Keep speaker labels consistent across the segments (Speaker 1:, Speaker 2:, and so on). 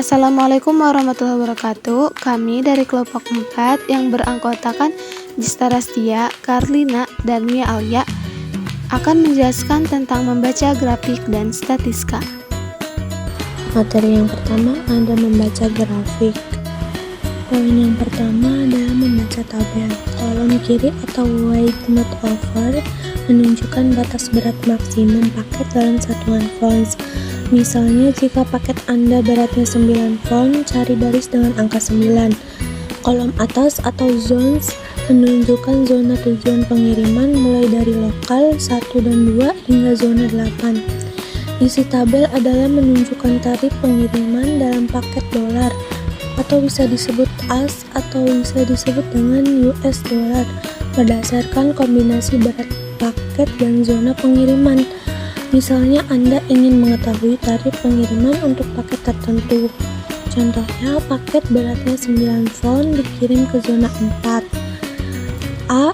Speaker 1: Assalamualaikum warahmatullahi wabarakatuh. Kami dari kelompok 4 yang beranggotakan Gista Rastia, Karlina, dan Mia Alia akan menjelaskan tentang membaca grafik dan statistika.
Speaker 2: Materi yang pertama ada membaca grafik. Poin yang pertama adalah membaca tabel. Kolom kiri atau weight not over menunjukkan batas berat maksimum paket dalam satuan fonts. Misalnya jika paket Anda beratnya 9 font, cari baris dengan angka 9. Kolom atas atau zones menunjukkan zona tujuan pengiriman mulai dari lokal 1 dan 2 hingga zona 8. Isi tabel adalah menunjukkan tarif pengiriman dalam paket dolar atau bisa disebut AS atau bisa disebut dengan US dollar berdasarkan kombinasi berat paket dan zona pengiriman. Misalnya Anda ingin mengetahui tarif pengiriman untuk paket tertentu. Contohnya paket beratnya 9 font dikirim ke zona 4. A.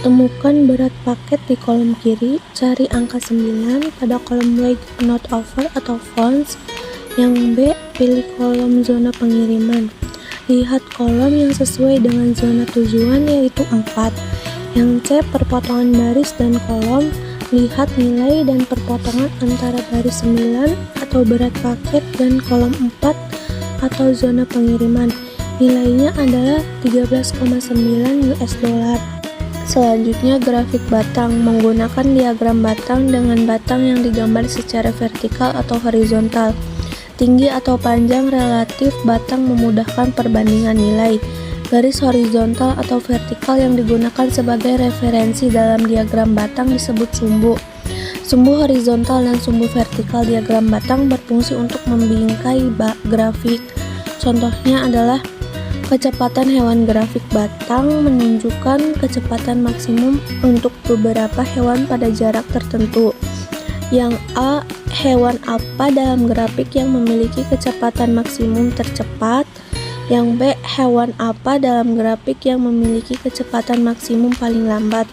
Speaker 2: Temukan berat paket di kolom kiri, cari angka 9 pada kolom weight not over atau fonts. Yang B. Pilih kolom zona pengiriman. Lihat kolom yang sesuai dengan zona tujuan yaitu 4. Yang C. Perpotongan baris dan kolom. Lihat nilai dan perpotongan antara baris 9 atau berat paket dan kolom 4 atau zona pengiriman. Nilainya adalah 13,9 US dollar. Selanjutnya grafik batang menggunakan diagram batang dengan batang yang digambar secara vertikal atau horizontal. Tinggi atau panjang relatif batang memudahkan perbandingan nilai. Garis horizontal atau vertikal yang digunakan sebagai referensi dalam diagram batang disebut sumbu. Sumbu horizontal dan sumbu vertikal diagram batang berfungsi untuk membingkai grafik. Contohnya adalah kecepatan hewan grafik batang menunjukkan kecepatan maksimum untuk beberapa hewan pada jarak tertentu. Yang A. Hewan apa dalam grafik yang memiliki kecepatan maksimum tercepat? Yang B. Hewan apa dalam grafik yang memiliki kecepatan maksimum paling lambat?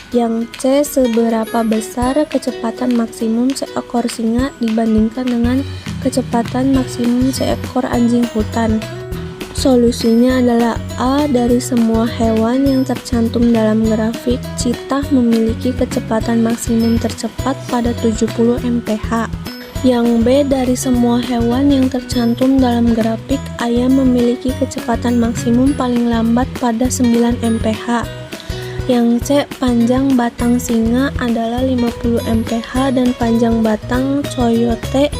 Speaker 2: Yang C. Seberapa besar kecepatan maksimum seekor singa dibandingkan dengan kecepatan maksimum seekor anjing hutan? Solusinya adalah A. Dari semua hewan yang tercantum dalam grafik, citah memiliki kecepatan maksimum tercepat pada 70 mph. Yang B. Dari semua hewan yang tercantum dalam grafik, ayam memiliki kecepatan maksimum paling lambat pada 9 mph. Yang C. Panjang batang singa adalah 50 mph dan panjang batang coyote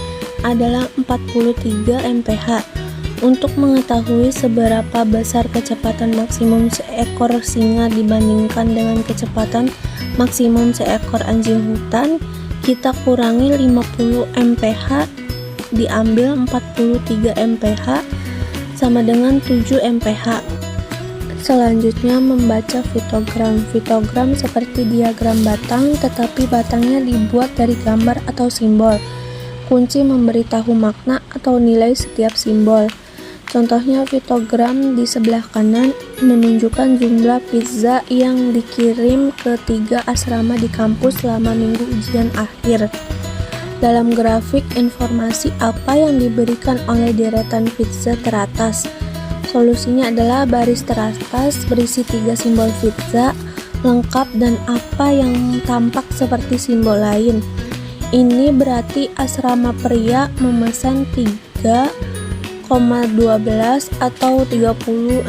Speaker 2: adalah 43 mph. Untuk mengetahui seberapa besar kecepatan maksimum seekor singa dibandingkan dengan kecepatan maksimum seekor anjing hutan, kita kurangi 50 mph diambil 43 mph sama dengan 7 mph. Selanjutnya membaca fitogram. Fitogram seperti diagram batang tetapi batangnya dibuat dari gambar atau simbol. Kunci memberitahu makna atau nilai setiap simbol. Contohnya fitogram di sebelah kanan menunjukkan jumlah pizza yang dikirim ke 3 asrama di kampus selama minggu ujian akhir. Dalam grafik, informasi apa yang diberikan oleh deretan pizza teratas? Solusinya adalah baris teratas berisi 3 simbol pizza lengkap dan apa yang tampak seperti simbol lain. Ini berarti asrama pria memesan 3,12 atau 36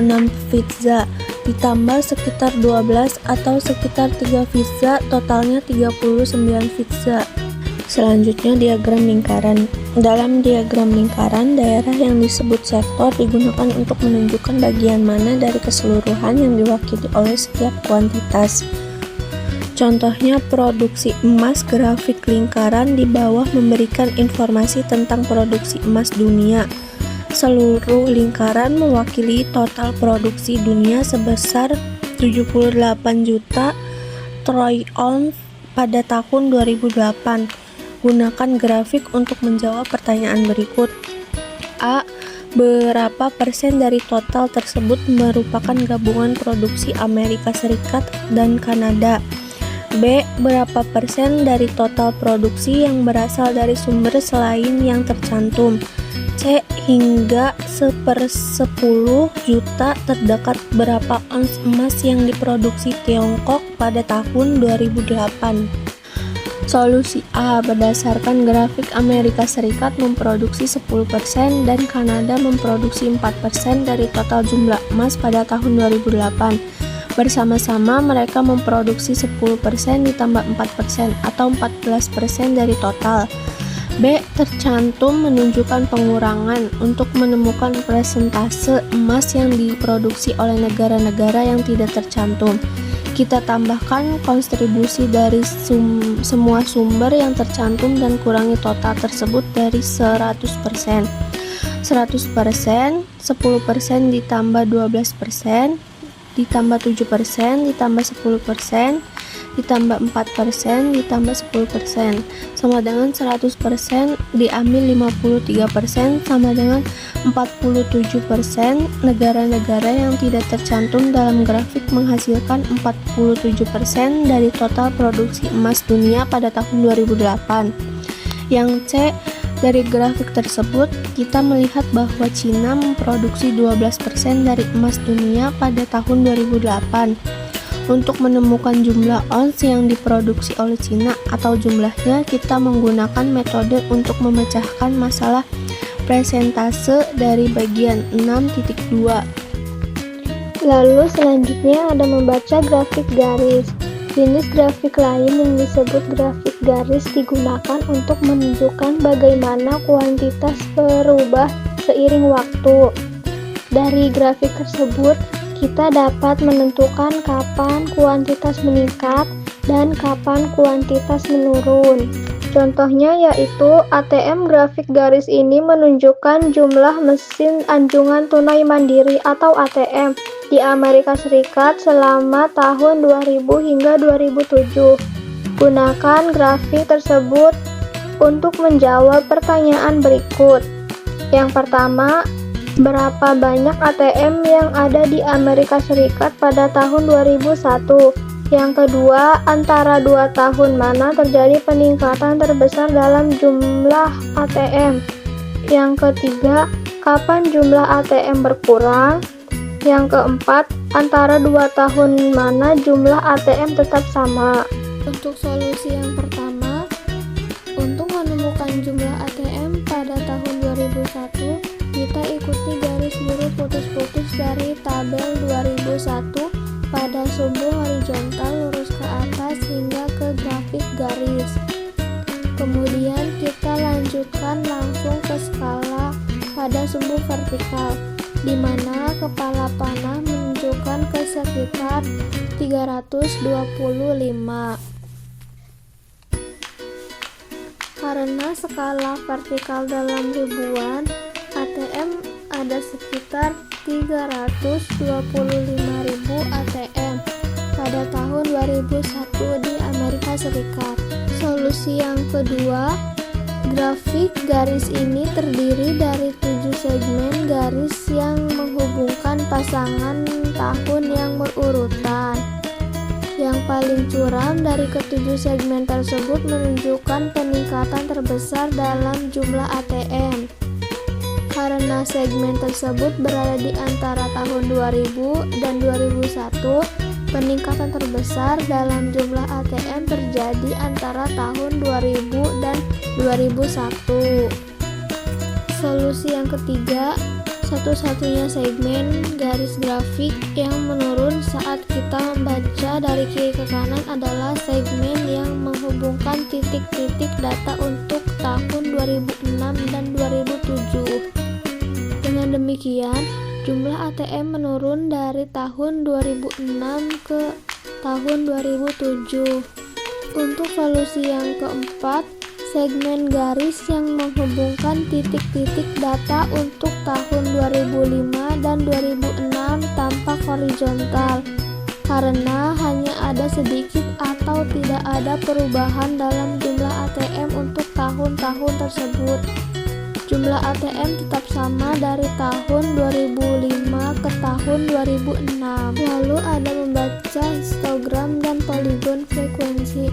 Speaker 2: pizza ditambah sekitar 12 atau sekitar 3 pizza, totalnya 39 pizza. Selanjutnya diagram lingkaran. Dalam diagram lingkaran, daerah yang disebut sektor digunakan untuk menunjukkan bagian mana dari keseluruhan yang diwakili oleh setiap kuantitas. Contohnya produksi emas. Grafik lingkaran di bawah memberikan informasi tentang produksi emas dunia. Seluruh lingkaran mewakili total produksi dunia sebesar 78 juta troy ounce pada tahun 2008. Gunakan grafik untuk menjawab pertanyaan berikut. A. Berapa persen dari total tersebut merupakan gabungan produksi Amerika Serikat dan Kanada? B. Berapa persen dari total produksi yang berasal dari sumber selain yang tercantum? C. Hingga 1/10 juta terdekat berapa ons emas yang diproduksi Tiongkok pada tahun 2008? Solusi A. Berdasarkan grafik, Amerika Serikat memproduksi 10% dan Kanada memproduksi 4% dari total jumlah emas pada tahun 2008. Bersama-sama mereka memproduksi 10% ditambah 4% atau 14% dari total. B. Tercantum menunjukkan pengurangan untuk menemukan persentase emas yang diproduksi oleh negara-negara yang tidak tercantum. Kita tambahkan kontribusi dari semua sumber yang tercantum dan kurangi total tersebut dari 100%. 100%, 10% ditambah 12%, ditambah 7%, ditambah 10%, ditambah 4%, ditambah 10%, sama dengan 100% diambil 53%, sama dengan 47%. Negara-negara yang tidak tercantum dalam grafik menghasilkan 47% dari total produksi emas dunia pada tahun 2008. Yang C, dari grafik tersebut kita melihat bahwa Cina memproduksi 12% dari emas dunia pada tahun 2008. Untuk menemukan jumlah ons yang diproduksi oleh Cina atau jumlahnya, kita menggunakan metode untuk memecahkan masalah persentase dari bagian 6.2.
Speaker 3: Lalu selanjutnya ada membaca grafik garis. Jenis grafik lain yang disebut grafik garis digunakan untuk menunjukkan bagaimana kuantitas berubah seiring waktu. Dari grafik tersebut, kita dapat menentukan kapan kuantitas meningkat dan kapan kuantitas menurun. Contohnya yaitu ATM. Grafik garis ini menunjukkan jumlah mesin anjungan tunai mandiri atau ATM di Amerika Serikat selama tahun 2000 hingga 2007. Gunakan grafik tersebut untuk menjawab pertanyaan berikut. Yang pertama, berapa banyak ATM yang ada di Amerika Serikat pada tahun 2001? Yang kedua, antara 2 tahun mana terjadi peningkatan terbesar dalam jumlah ATM? Yang ketiga, kapan jumlah ATM berkurang? Yang keempat, antara 2 tahun mana jumlah ATM tetap sama?
Speaker 1: Untuk solusi yang pertama, untuk menemukan jumlah ATM pada tahun 2001, kita ikuti garis biru putus-putus dari tabel 2001 pada sumbu horizontal lurus ke atas hingga ke grafik garis. Kemudian kita lanjutkan langsung ke skala pada sumbu vertikal, di mana kepala panah menunjukkan ke sekitar 325. Karena skala vertikal dalam ribuan, ATM ada sekitar 325.000 ATM pada tahun 2001 di Amerika Serikat. Solusi yang kedua, grafik garis ini terdiri dari 7 segmen garis yang menghubungkan pasangan tahun yang berurutan. Yang paling curam dari ketujuh segmen tersebut menunjukkan peningkatan terbesar dalam jumlah ATM. Karena segmen tersebut berada di antara tahun 2000 dan 2001, peningkatan terbesar dalam jumlah ATM terjadi antara tahun 2000 dan 2001. Solusi yang ketiga, satu-satunya segmen garis grafik yang menurun saat kita membaca dari kiri ke kanan adalah segmen yang menghubungkan titik-titik data untuk tahun 2006 dan 2007. Dengan demikian, jumlah ATM menurun dari tahun 2006 ke tahun 2007. Untuk solusi yang keempat, segmen garis yang menghubungkan titik-titik data untuk tahun 2005 dan 2006 tampak horizontal, karena hanya ada sedikit atau tidak ada perubahan dalam jumlah ATM untuk tahun-tahun tersebut. Jumlah ATM tetap sama dari tahun 2005 ke tahun 2006. Lalu ada membaca histogram dan poligon frekuensi.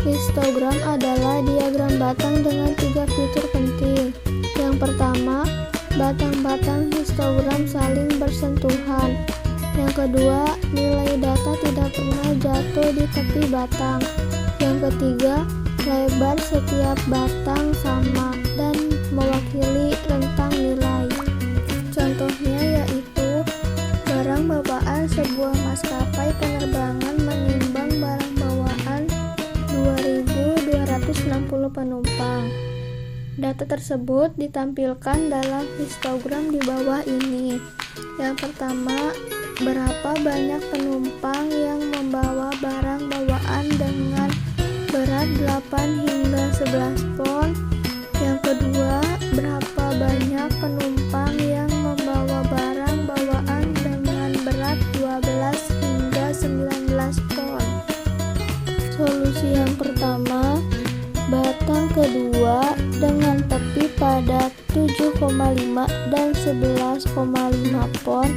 Speaker 1: Histogram adalah diagram batang dengan 3 fitur penting.
Speaker 3: Yang pertama, batang-batang histogram saling bersentuhan. Yang kedua, nilai data tidak pernah jatuh di tepi batang. Yang ketiga, lebar setiap batang sama dan mewakili rentang nilai. Contohnya yaitu barang bawaan sebuah maskapai penerbangan menimbang barang bawaan 2.260 penumpang. Data tersebut ditampilkan dalam histogram di bawah ini. Yang pertama, berapa banyak penumpang yang membawa barang bawaan dengan berat 8 hingga 11 pon. Yang kedua, berapa banyak penumpang yang membawa barang bawaan dengan berat 12 hingga 19 pon. Solusi yang pertama, batang kedua dengan tepi pada 7,5 dan 11,5 pon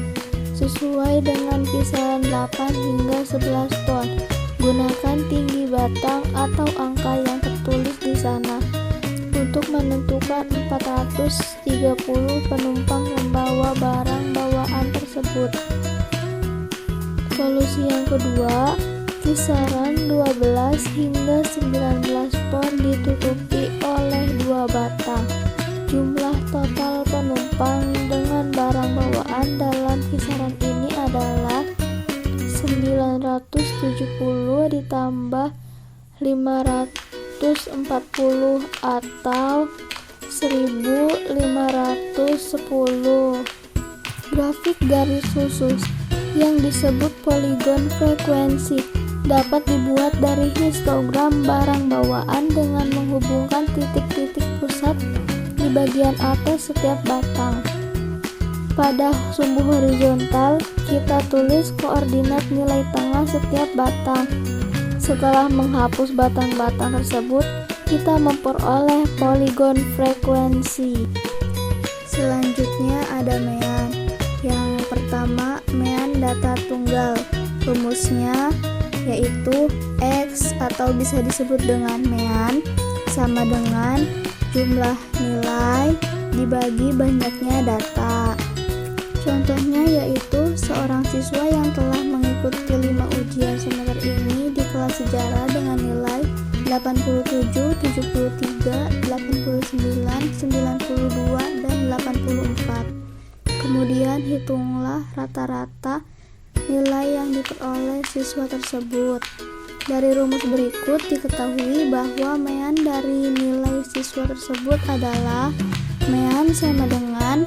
Speaker 3: sesuai dengan kisaran 8 hingga 11 pon. Gunakan tinggi batang atau angka yang tertulis di sana untuk menentukan 430 penumpang membawa barang bawaan tersebut. Solusi yang kedua, kisaran 12 hingga 19 pon ditutupi oleh 2 batang. Jumlah total penumpang dengan barang bawaan dalam kisaran ini adalah 970 ditambah 540 atau 1510. Grafik garis khusus yang disebut poligon frekuensi dapat dibuat dari histogram barang bawaan dengan menghubungkan titik-titik pusat di bagian atas setiap batang. Pada sumbu horizontal, kita tulis koordinat nilai tengah setiap batang. Setelah menghapus batang-batang tersebut, kita memperoleh poligon frekuensi. Selanjutnya ada mean. Yang pertama, mean data tunggal. Rumusnya yaitu X atau bisa disebut dengan mean sama dengan jumlah nilai dibagi banyaknya data. Contohnya yaitu seorang siswa yang telah mengikuti 5 ujian semester ini di kelas sejarah dengan nilai 87, 73, 89, 92, dan 84. Kemudian hitunglah rata-rata nilai yang diperoleh siswa tersebut. Dari rumus berikut diketahui bahwa mean dari nilai siswa tersebut adalah mean sama dengan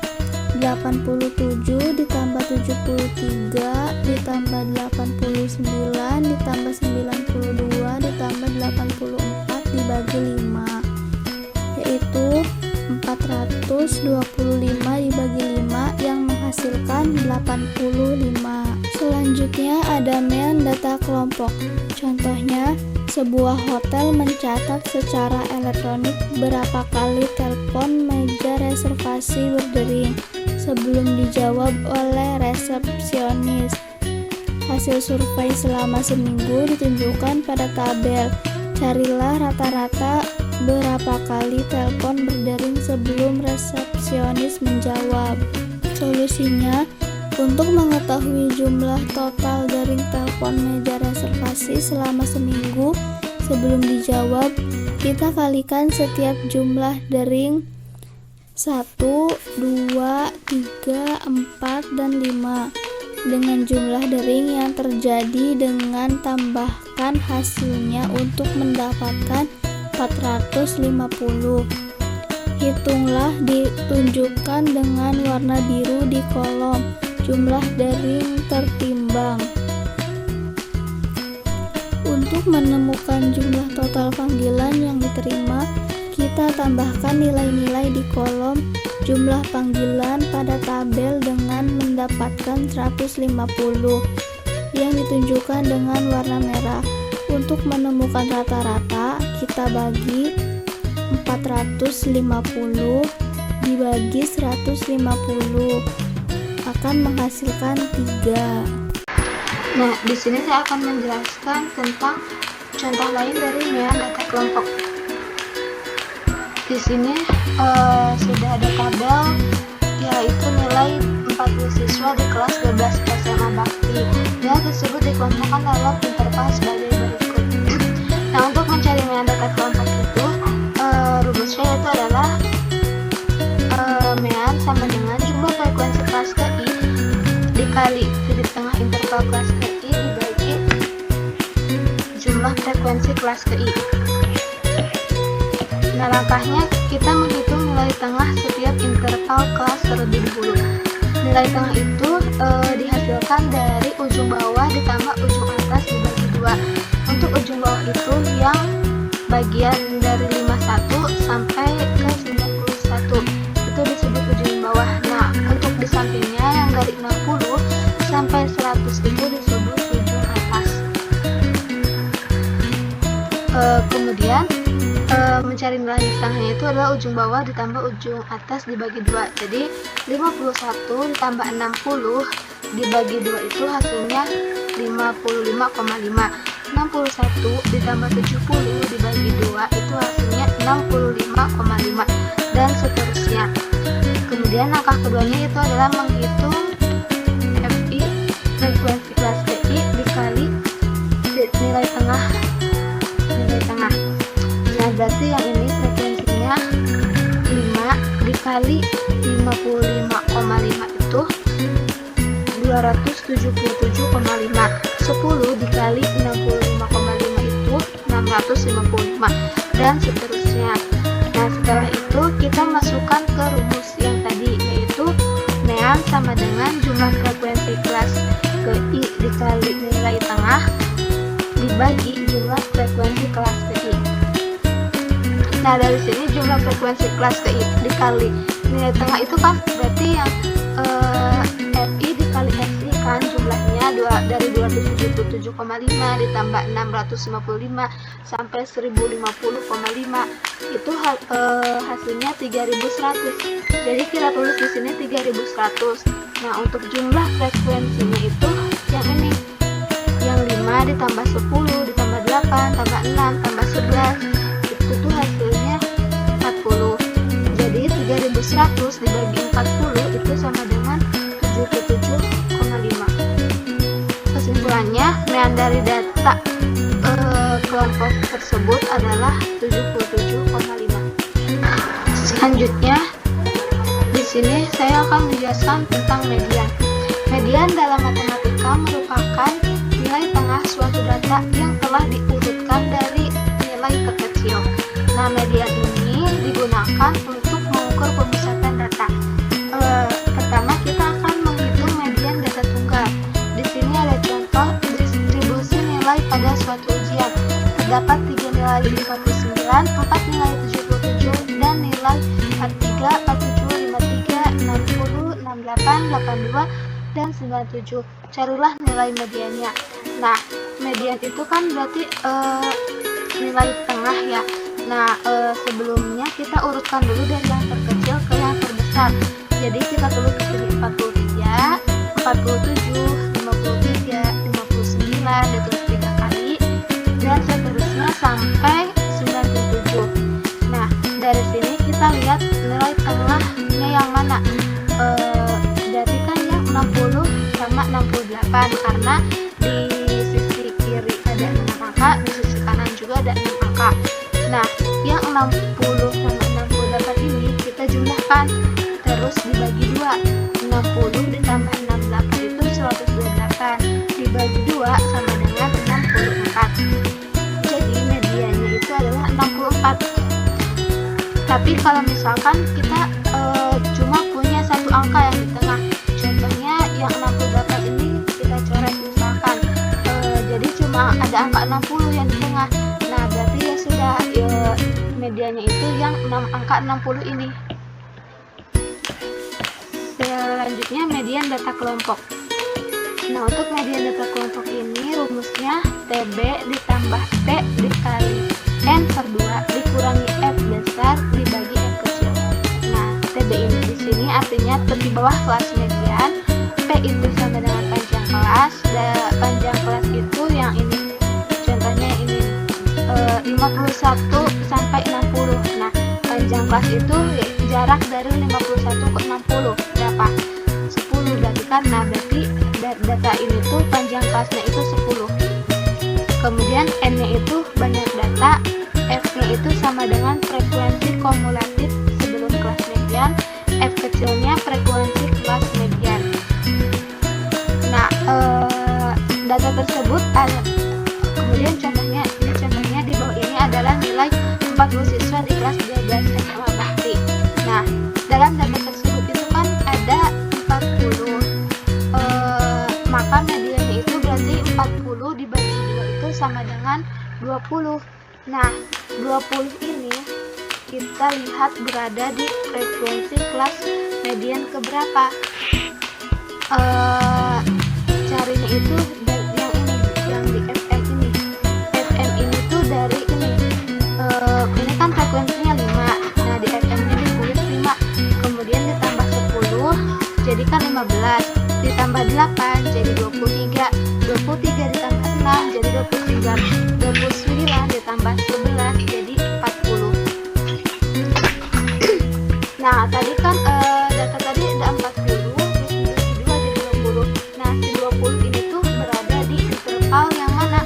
Speaker 3: 87 ditambah 73 ditambah 89 ditambah 92 ditambah 84 dibagi 5, yaitu 425 dibagi 5 yang menghasilkan 85. Selanjutnya ada mean data kelompok. Contohnya, sebuah hotel mencatat secara elektronik berapa kali telepon meja reservasi berdering sebelum dijawab oleh resepsionis. Hasil survei selama seminggu ditunjukkan pada tabel. Carilah rata-rata berapa kali telepon berdering sebelum resepsionis menjawab. Solusinya, untuk mengetahui jumlah total dering telepon meja reservasi selama seminggu sebelum dijawab, kita kalikan setiap jumlah dering 1, 2, 3, 4, dan 5 dengan jumlah dering yang terjadi dengan tambahkan hasilnya untuk mendapatkan 450. Hitunglah ditunjukkan dengan warna biru di kolom jumlah dering tertimbang. Untuk menemukan jumlah total panggilan yang diterima, kita tambahkan nilai-nilai di kolom jumlah panggilan pada tabel dengan mendapatkan 150 yang ditunjukkan dengan warna merah. Untuk menemukan rata-rata, kita bagi 450 dibagi 150 akan menghasilkan 3.
Speaker 1: Nah, di sini saya akan menjelaskan tentang contoh lain dari mean data kelompok. Di sini sudah ada tabel, yaitu nilai 40 siswa di kelas 12 SMA Bakti. Nilai tersebut dikelompokkan dalam interval sebagai berikut. Nah, untuk mencari nilai data kelompok itu, rumusnya itu adalah mean sama dengan jumlah frekuensi kelas KI dikali titik tengah interval kelas KI dibagi jumlah frekuensi kelas KI. Nah, langkahnya kita menghitung nilai tengah setiap interval kelas terlebih dahulu. Nilai tengah itu dihasilkan dari ujung bawah ditambah ujung atas dibagi 2. Untuk ujung bawah itu yang bagian dari 51 sampai ke 91 itu disebut ujung bawah. Nah, untuk di sampingnya yang dari 60 sampai 100 itu disebut ujung atas. Kemudian mencari nilai tengahnya itu adalah ujung bawah ditambah ujung atas dibagi 2. Jadi 51 ditambah 60 dibagi 2 itu hasilnya 55,5. 61 ditambah 70 dibagi 2 itu hasilnya 65,5, dan seterusnya. Kemudian langkah keduanya itu adalah menghitung FI frekuensi kelas KI dikali nilai tengah. Nah, berarti yang ini frekuensinya 5 dikali 55,5 itu 277,5. 10 dikali 65,5 itu 655, dan seterusnya. Nah, setelah itu kita masukkan ke rumus yang tadi, yaitu mean sama dengan jumlah frekuensi kelas KI dikali nilai tengah dibagi jumlah frekuensi kelas KI. Nah, dari sini jumlah frekuensi kelas KI dikali nilai tengah itu kan berarti yang FI dikali SI kan jumlahnya dari 277,5 ditambah 655 sampai 1050,5 itu hasilnya 3100. Jadi kita tulis di sini 3100. Nah, untuk jumlah frekuensinya itu yang ini, yang 5 ditambah 10 ditambah 8 tambah 6 tambah 11 itu tuh hasilnya 40. Jadi 3100 dibagi 40 itu sama dengan 77,5. Kesimpulannya, mean dari data kelompok tersebut adalah 77,5. Selanjutnya, di sini saya akan menjelaskan tentang median. Median dalam matematika merupakan nilai tengah suatu data yang telah diurutkan dari nilai terkecil. Nah, median ini digunakan untuk mengukur pemusatan data. Pertama, kita akan menghitung median data tunggal. Di sini ada contoh distribusi nilai pada suatu ujian. Terdapat 3 nilai 59, 4 nilai 77, dan nilai 43, 47, 53, 60, 68, 82, dan 97. Carilah nilai mediannya. Nah, median itu kan berarti nilai tengah ya. Nah, sebelumnya kita urutkan dulu dari yang terkecil ke yang terbesar. Jadi kita tulis di sini 43, 47, 53, 59, ditulis 3 kali, dan seterusnya sampai 97. Nah, dari sini kita lihat nilai tengahnya yang mana. Berarti kan yang 60 sama 68, karena di sisi kiri ada 6 angka, di sisi kanan juga ada 6 angka. Nah, yang 60 sama 68 ini kita jumlahkan, terus dibagi 2. 60 ditambah 68 itu 128, dibagi 2 sama dengan 64. Jadi mediannya itu adalah 64. Tapi kalau misalkan kita cuma punya satu angka yang di tengah, contohnya yang 68 ini kita coret misalkan, jadi cuma ada angka 60 yang di tengah. Nah, berarti ya sudah, mediannya itu yang angka 60 ini. Selanjutnya, median data kelompok. Nah, untuk median data kelompok ini rumusnya TB ditambah T dikali N per 2 dikurangi F besar dibagi F kecil. Nah, TB ini di sini artinya tepi bawah kelas median, P itu sama dengan panjang kelas, panjang kelas itu yang ini, contohnya ini 51 sampai 60. Nah, panjang kelas itu jarak dari 51 ke 60 berapa? 10 berarti kan. Nah berarti data ini tuh panjang kelasnya itu 10. Kemudian N nya itu banyak data, F nya itu sama dengan frekuensi kumulatif sebelum kelas median, F kecilnya frekuensi kelas median. Nah data tersebut kemudian contohnya di bawah ini adalah nilai 40 siswa di kelas 12 SMA Bakti. Nah dalam data tersebut itu kan ada 40, maka mediannya itu berarti 40 dibagi 2 itu sama dengan 20. Nah 20 ini kita lihat berada di frekuensi kelas median keberapa. Carinya itu yang ini, yang di FM ini. FM ini tuh dari ini kan frekuensinya 5. Nah di FM nya ditulis 5, kemudian ditambah 10 jadi kan 15, ditambah 8 jadi 23, 23 ditambah 6 jadi 29, 29 ditambah 11 jadi 40. Nah tadi kan data tadi ada 40, terus dibagi 2 jadi 20. Nah si 20 ini tuh berada di interval yang mana?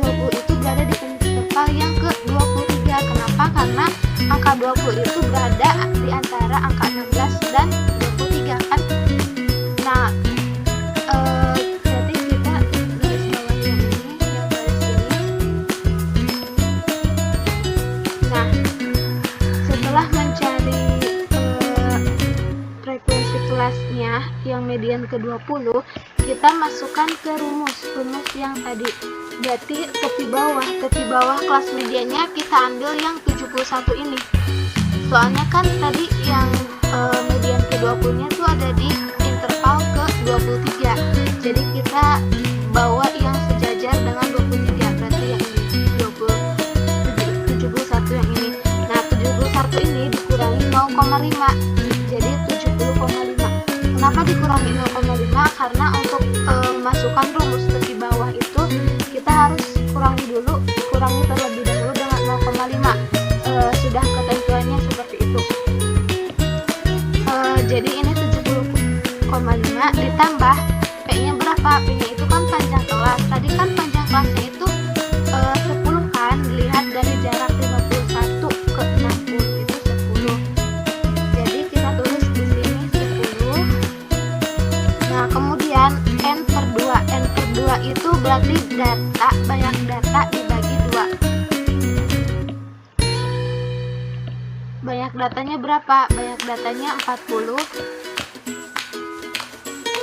Speaker 1: 20 itu berada di interval yang ke 23. Kenapa? Karena angka 20 itu berada di antara angka 16 dan 23 kan. Nah berarti kita garis bawah yang ini, yang garis ini. Nah setelah mencari frekuensi kelasnya yang median ke-20, kita masukkan ke rumus yang tadi. Berarti tepi bawah kelas mediannya kita ambil yang 71 ini. Soalnya kan tadi yang median ke-20 nya tuh ada di interval ke-23. Jadi kita bawa yang sejajar dengan 23, berarti yang ini 71 yang ini. Nah 71 ini dikurangi 0,5 jadi 70,5. Kenapa dikurangi 0,5? Karena untuk masukkan rumus tepi bawah itu kita harus kurangi terlebih dahulu dengan 0,5. Sudah ketentuannya seperti itu. Jadi ini 70,5 ditambah P nya berapa? P nya itu kan panjang kelas. Tadi kan panjang kelasnya itu 10 kan, dilihat dari jarak 51 ke 60 itu 10. Jadi kita tulis di sini 10. Nah kemudian N per 2 itu berarti banyak data dibagi 2. Banyak datanya berapa? Banyak datanya 40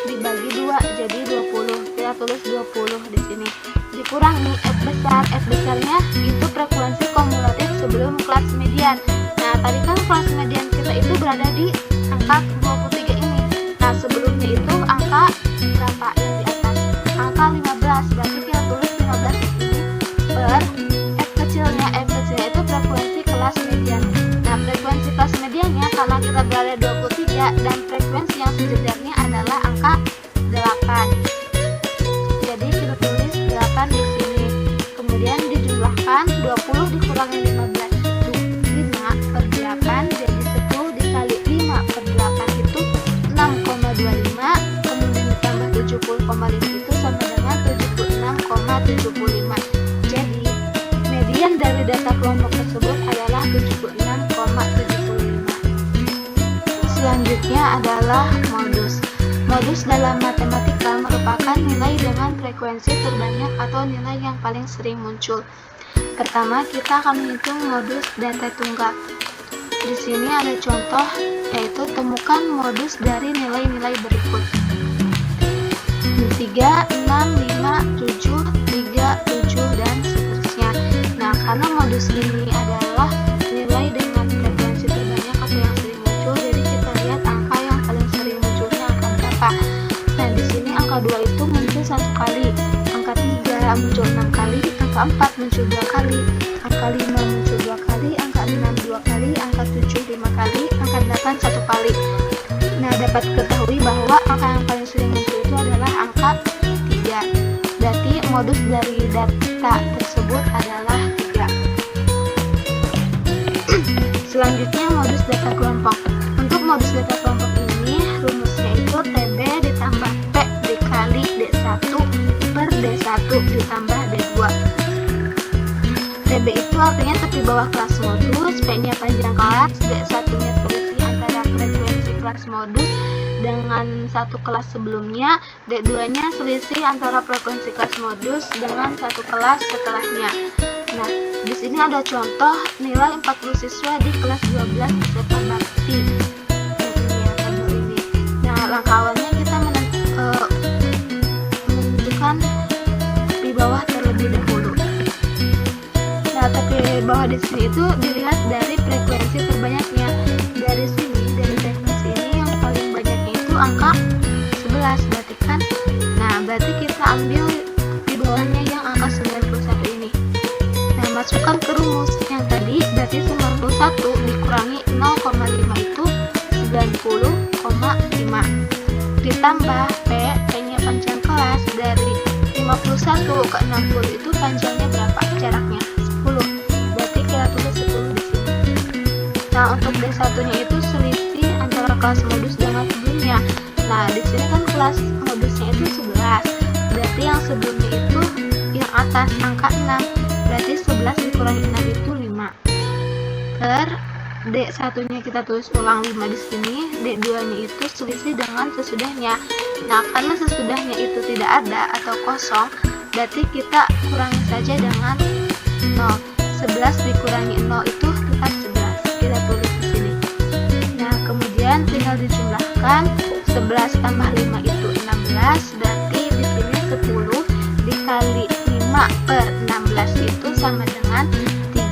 Speaker 1: dibagi 2 jadi 20. Kita tulis 20 di sini. Dikurangi F besarnya itu frekuensi kumulatif sebelum kelas median. Nah tadi kan kelas median kita itu berada di angka 23 ini. Nah sebelumnya itu angka berapa yang di atas? Angka 15. Berarti kita tulis 15 di sini per F kecilnya itu frekuensi kelas median. Nah frekuensi kelas mediannya karena kita berada 23 dan frekuensi yang sejajarnya adalah angka 8. Jadi kita tulis 8 di sini. Kemudian dijumlahkan 20 dikurangi 15 per 8 jadi 10 dikali 5 per 8 itu 6,25. Kemudian ditambah 70,5 itu sama dengan 76,75. Jadi median dari data kelompok tersebut adalah 76,75. Selanjutnya adalah modus. Modus dalam matematika merupakan nilai dengan frekuensi terbanyak atau nilai yang paling sering muncul. Pertama, kita akan menghitung modus data tunggal. Di sini ada contoh, yaitu temukan modus dari nilai-nilai berikut. 3, 6, 5, 7, 3, 7, dan seterusnya. Nah, karena modus ini adalah nilai dengan frekuensi terbanyak atau yang sering muncul, jadi kita lihat angka yang paling sering munculnya angka berapa. Nah, di sini angka 2 itu muncul 1 kali, angka 3 muncul 6 kali, angka 4 muncul 2 kali, angka 5 muncul 2 kali, angka 6 2 kali, angka 7 5 kali, angka 8 1 kali. Nah, dapat ketahui bahwa angka yang paling sering muncul itu adalah angka 3. Berarti modus dari data tersebut adalah 3. Selanjutnya modus data kelompok. Untuk modus data kelompok ini rumusnya itu TB ditambah P dikali D1 per D1 ditambah D2. TB itu artinya tepi bawah kelas modus, P-nya panjang kelas, D1-nya selisih antara frekuensi kelas modus dengan satu kelas sebelumnya, D2-nya selisih antara frekuensi kelas modus dengan satu kelas setelahnya. Nah, di sini ada contoh nilai 40 siswa di kelas 12 IPA Bakti. Nah, langkah awalnya kita menentukan tepi bawah terlebih dahulu. Nah, tepi bawah di sini itu dilihat dari frekuensi terbanyaknya. Dari sini, dari frekuensi ini yang paling banyaknya itu angka 11, berarti kan? Nah, berarti kita ambil di bawahnya yang angka 91 ini. Nah, masukkan ke rumus yang tadi, berarti 91 dikurangi 0,5 itu 90,5. Ditambah P-nya panjang kelas, dari 51 ke 60 itu panjangnya berapa? Jaraknya 10. Berarti kita tulis 10 di sini. Nah, untuk D1-nya itu selisih antara kelas modus dengan sebelumnya. Nah, di sini kan kelas modusnya itu 11. Berarti yang sebelumnya itu yang atas angka 6. Berarti 11 dikurangi 6 itu 5. Per D1-nya kita tulis ulang 5 di sini, D2-nya itu selisih dengan sesudahnya. Nah, karena sesudahnya itu tidak ada atau kosong, berarti kita kurangi saja dengan 0. 11 dikurangi 0 itu tetap 11. Kita tulis di sini. Nah, kemudian tinggal dijumlahkan. 11 tambah 5 itu 16, berarti di sini 10 dikali 5 per 16 itu sama dengan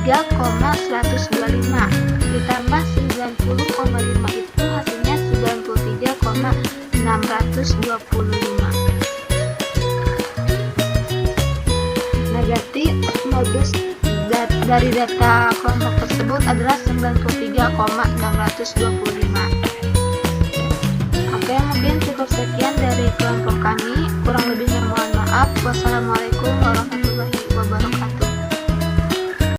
Speaker 1: 3,125 ditambah 90,5 itu hasilnya 93,625. Nah, berarti modus dari data kelompok tersebut adalah 93,625. Oke, mungkin cukup sekian dari kelompok kami. Kurang lebihnya mohon maaf. Wassalamualaikum warahmatullahi wabarakatuh.